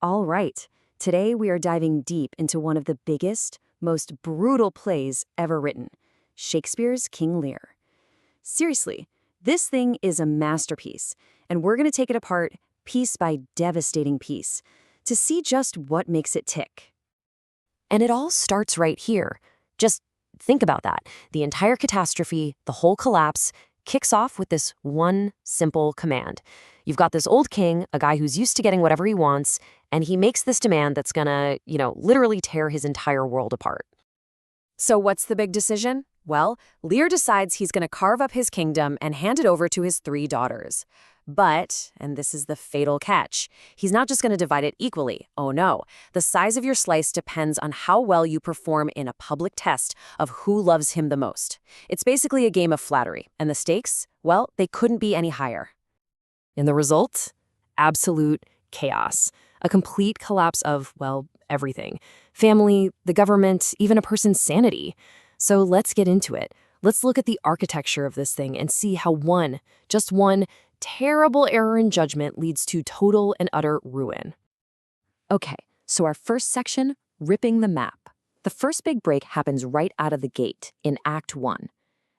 All right, today we are diving deep into one of the biggest, most brutal plays ever written, Shakespeare's King Lear. Seriously, this thing is a masterpiece, and we're going to take it apart piece by devastating piece to see just what makes it tick. And it all starts right here. Just think about that. The entire catastrophe, the whole collapse, kicks off with this one simple command. You've got this old king, a guy who's used to getting whatever he wants, and he makes this demand that's gonna, literally tear his entire world apart. So what's the big decision? Well, Lear decides he's going to carve up his kingdom and hand it over to his 3 daughters. But, and this is the fatal catch, he's not just going to divide it equally. Oh no, the size of your slice depends on how well you perform in a public test of who loves him the most. It's basically a game of flattery, and the stakes, well, they couldn't be any higher. And the result? Absolute chaos. A complete collapse of, well, everything. Family, the government, even a person's sanity. So let's get into it. Let's look at the architecture of this thing and see how just one, terrible error in judgment leads to total and utter ruin. Okay, so our first section, ripping the map. The first big break happens right out of the gate in Act 1.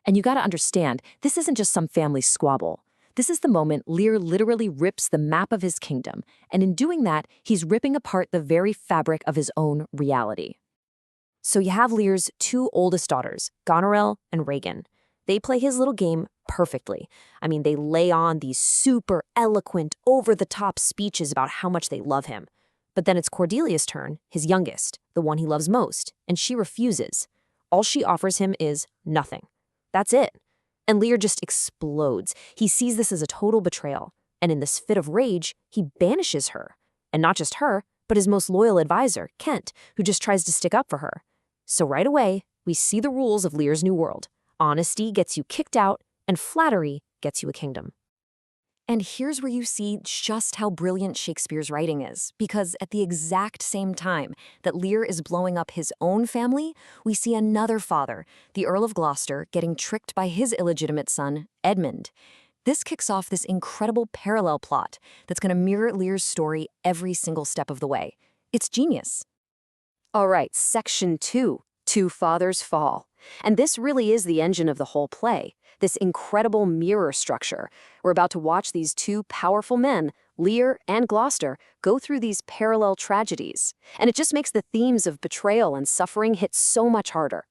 And you gotta understand, this isn't just some family squabble. This is the moment Lear literally rips the map of his kingdom, and in doing that, he's ripping apart the very fabric of his own reality. So you have Lear's 2 oldest daughters, Goneril and Regan. They play his little game perfectly. I mean, they lay on these super eloquent, over-the-top speeches about how much they love him. But then it's Cordelia's turn, his youngest, the one he loves most, and she refuses. All she offers him is nothing. That's it. And Lear just explodes. He sees this as a total betrayal, and in this fit of rage, he banishes her. And not just her, but his most loyal advisor, Kent, who just tries to stick up for her. So right away, we see the rules of Lear's new world. Honesty gets you kicked out, and flattery gets you a kingdom. And here's where you see just how brilliant Shakespeare's writing is, because at the exact same time that Lear is blowing up his own family, we see another father, the Earl of Gloucester, getting tricked by his illegitimate son, Edmund. This kicks off this incredible parallel plot that's going to mirror Lear's story every single step of the way. It's genius. All right, Section 2, Two Fathers Fall. And this really is the engine of the whole play, this incredible mirror structure. We're about to watch these 2 powerful men, Lear and Gloucester, go through these parallel tragedies. And it just makes the themes of betrayal and suffering hit so much harder.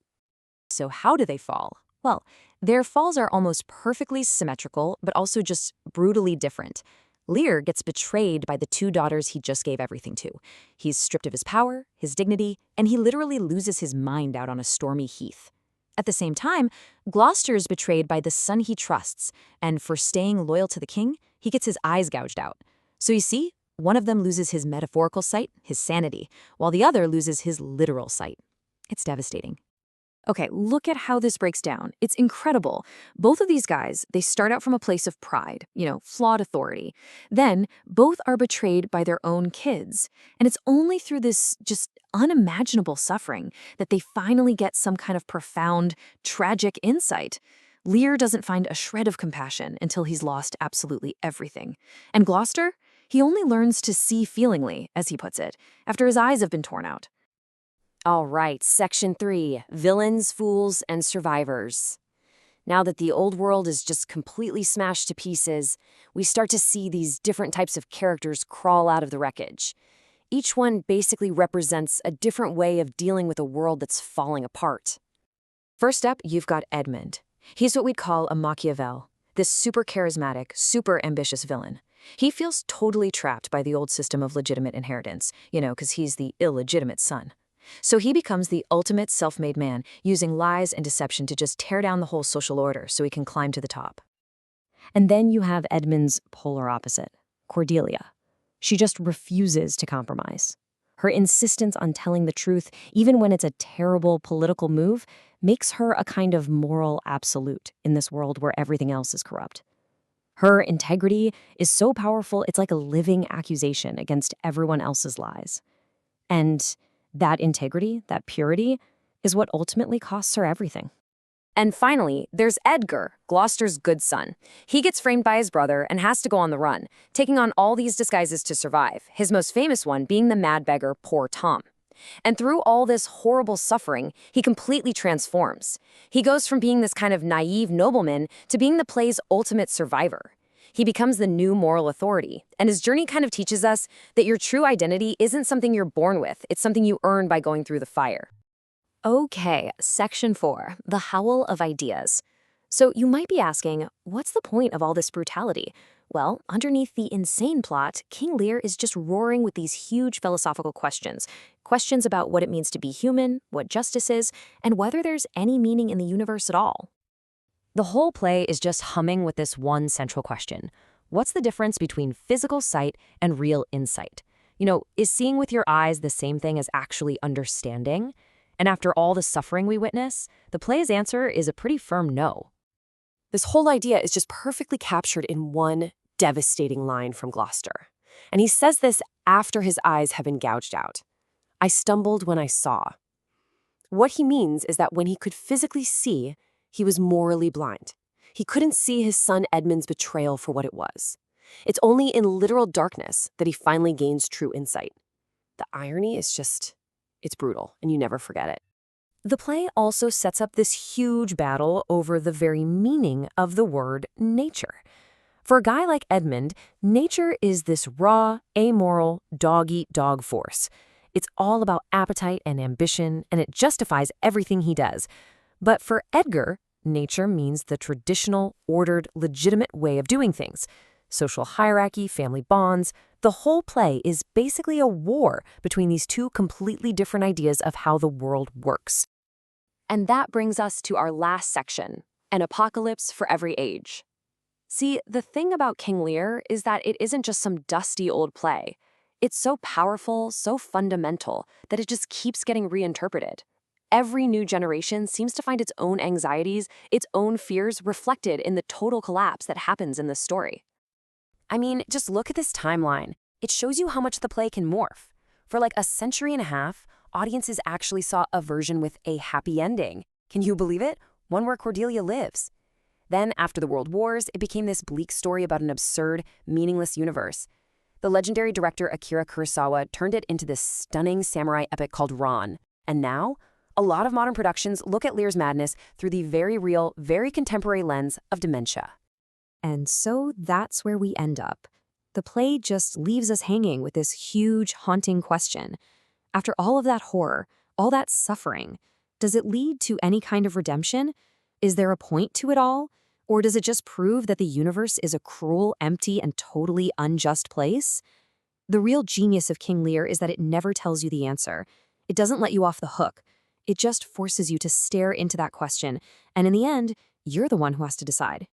So how do they fall? Well, their falls are almost perfectly symmetrical, but also just brutally different. Lear gets betrayed by the 2 daughters he just gave everything to. He's stripped of his power, his dignity, and he literally loses his mind out on a stormy heath. At the same time, Gloucester is betrayed by the son he trusts, and for staying loyal to the king, he gets his eyes gouged out. So you see, one of them loses his metaphorical sight, his sanity, while the other loses his literal sight. It's devastating. Okay, look at how this breaks down. It's incredible. Both of these guys, they start out from a place of pride, flawed authority. Then, both are betrayed by their own kids. And it's only through this just unimaginable suffering that they finally get some kind of profound, tragic insight. Lear doesn't find a shred of compassion until he's lost absolutely everything. And Gloucester, he only learns to see feelingly, as he puts it, after his eyes have been torn out. All right, Section 3, Villains, Fools, and Survivors. Now that the old world is just completely smashed to pieces, we start to see these different types of characters crawl out of the wreckage. Each one basically represents a different way of dealing with a world that's falling apart. First up, you've got Edmund. He's what we'd call a Machiavel, this super charismatic, super ambitious villain. He feels totally trapped by the old system of legitimate inheritance, because he's the illegitimate son. So he becomes the ultimate self-made man, using lies and deception to just tear down the whole social order so he can climb to the top. And then you have Edmund's polar opposite, Cordelia. She just refuses to compromise. Her insistence on telling the truth, even when it's a terrible political move, makes her a kind of moral absolute in this world where everything else is corrupt. Her integrity is so powerful, it's like a living accusation against everyone else's lies. And that integrity, that purity, is what ultimately costs her everything. And finally, there's Edgar, Gloucester's good son. He gets framed by his brother and has to go on the run, taking on all these disguises to survive, his most famous one being the mad beggar Poor Tom. And through all this horrible suffering, he completely transforms. He goes from being this kind of naive nobleman to being the play's ultimate survivor. He becomes the new moral authority, and his journey kind of teaches us that your true identity isn't something you're born with, it's something you earn by going through the fire. Okay, Section 4, the Howl of Ideas. So you might be asking, what's the point of all this brutality? Well, underneath the insane plot, King Lear is just roaring with these huge philosophical questions. Questions about what it means to be human, what justice is, and whether there's any meaning in the universe at all. The whole play is just humming with this one central question. What's the difference between physical sight and real insight? Is seeing with your eyes the same thing as actually understanding? And after all the suffering we witness, the play's answer is a pretty firm no. This whole idea is just perfectly captured in one devastating line from Gloucester. And he says this after his eyes have been gouged out. I stumbled when I saw. What he means is that when he could physically see, he was morally blind. He couldn't see his son Edmund's betrayal for what it was. It's only in literal darkness that he finally gains true insight. The irony is it's brutal, and you never forget it. The play also sets up this huge battle over the very meaning of the word nature. For a guy like Edmund, nature is this raw, amoral, dog-eat-dog force. It's all about appetite and ambition, and it justifies everything he does. But for Edgar, nature means the traditional, ordered, legitimate way of doing things. Social hierarchy, family bonds. The whole play is basically a war between these two completely different ideas of how the world works. And that brings us to our last section, an apocalypse for every age. See, the thing about King Lear is that it isn't just some dusty old play. It's so powerful, so fundamental, that it just keeps getting reinterpreted. Every new generation seems to find its own anxieties, its own fears reflected in the total collapse that happens in this story. I mean, just look at this timeline. It shows you how much the play can morph. For like a century and a half, audiences actually saw a version with a happy ending. Can you believe it? One where Cordelia lives. Then, after the World Wars, it became this bleak story about an absurd, meaningless universe. The legendary director Akira Kurosawa turned it into this stunning samurai epic called Ran. And now, a lot of modern productions look at Lear's madness through the very real, very contemporary lens of dementia. And so that's where we end up. The play just leaves us hanging with this huge, haunting question. After all of that horror, all that suffering, does it lead to any kind of redemption? Is there a point to it all? Or does it just prove that the universe is a cruel, empty, and totally unjust place? The real genius of King Lear is that it never tells you the answer. It doesn't let you off the hook. It just forces you to stare into that question, and in the end, you're the one who has to decide.